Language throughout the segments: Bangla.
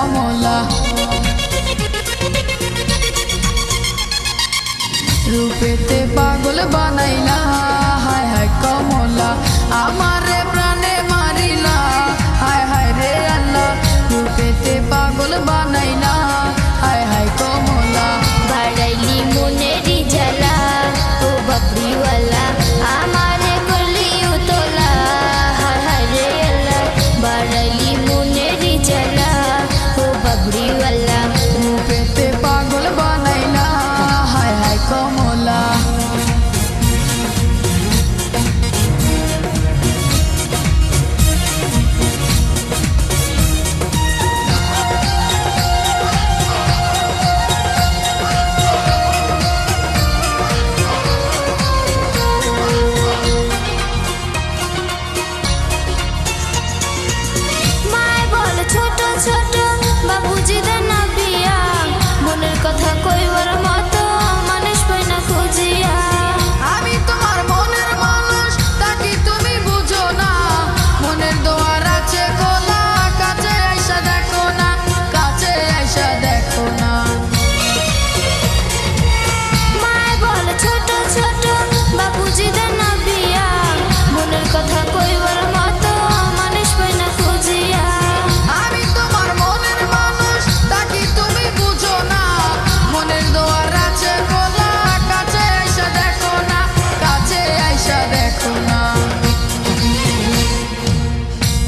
কমলা। রূপেতে পাগল বানাইলা হায় হায় কমলা, আমারে প্রাণে মারিলা হায় হায় রে আল্লাহ। রূপেতে পাগল বানাইলা হায় হায় কমলা। বাড়াইলি মনেরই জ্বালা ও বাবরিওয়ালা, আমারে করলি উতলা হায় হায় রে আল্লাহ। বাড়াইলি মনেরই জ্বালা ও বাবরিওয়ালা। রূপেতে পাগল বানাইলা হায় হায় কমলা। ছোট ছোট বাবুজিদের না বিয়া, মনের কথা কইবার মতো মানুষ পাই না খুঁজিয়া। আমি তোমার মনের মানুষ, তাকে তুমি বুঝো না। মনের দোয়ার আছে খোলা, কাছে আইসা দেখো না, কাছে আইসা দেখো না। মায় বলে ছোট ছোট বাবুজিদের না বিয়া, মনের কথা কইবার মতো মানুষ পাই না খুঁজিয়া। আমি তোমার মনের মানুষ, তাকে তুমি বুঝো না। মনের দোয়ার আছে খোলা, কাছে আইসা দেখো না, কাছে আইসা দেখো না।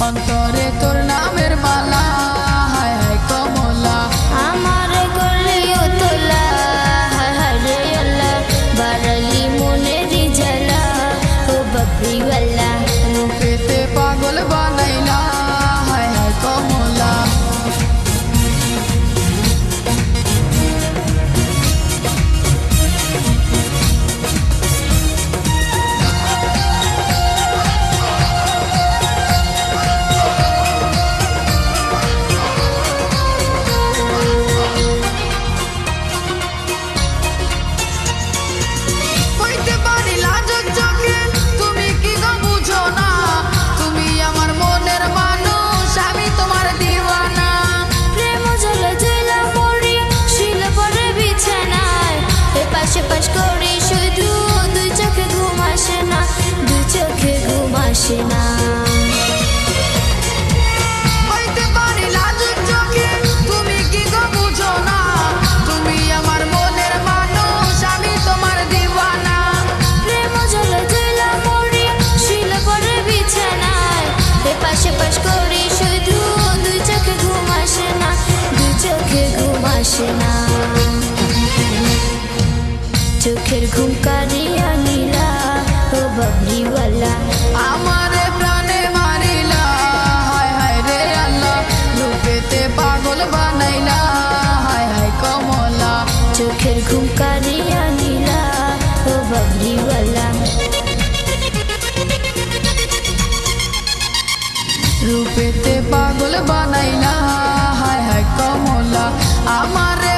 অন্তরে তোর নামের মালা হায় হায় কমলা, আমারে করলি উতলা হায় হায় রে আল্লাহ। বাড়াইলি মনেরই জ্বালা ও বাবরিওয়ালা। রূপেতে পাগল বানাইলা হায় হায় কমলা। কইতে পারি লাজুক চোখে, তুমি কি গো বুঝো না। তুমি আমার মনের মানুষ, আমি তোমার দিওয়ানা। প্রেম জলে জেলা মরি শিল পরে বিছানায়, এপাশে পাশ করি শুধু দুই চোখে ঘুম আসে না, দুই চোখে ঘুম আসে না। কইতে পারি লাজুক চোখে, তুমি কি গো বুঝো না। তুমি আমার মনের মানুষ, আমি তোমার দিওয়ানা। প্রেম জলে জেলা মরি শিল পরে বিছানায়, এপাশে পাশ করি শুধু দুই চোখে ঘুম আসে না, দুই চোখে ঘুম আসে না। চোখের ঘুম কারিয়া নীলা ও বাবরিওয়ালা। আমারে প্রাণে মারিলা হায় হায় রে আল্লাহ। রূপেতে পাগল বানাইলা হায় হায় কমলা। চোখের ঘুম কারিয়া নীলা ও বাবরিওয়ালা। রূপেতে পাগল বানাইলা হায় হায় কমলা, আমারে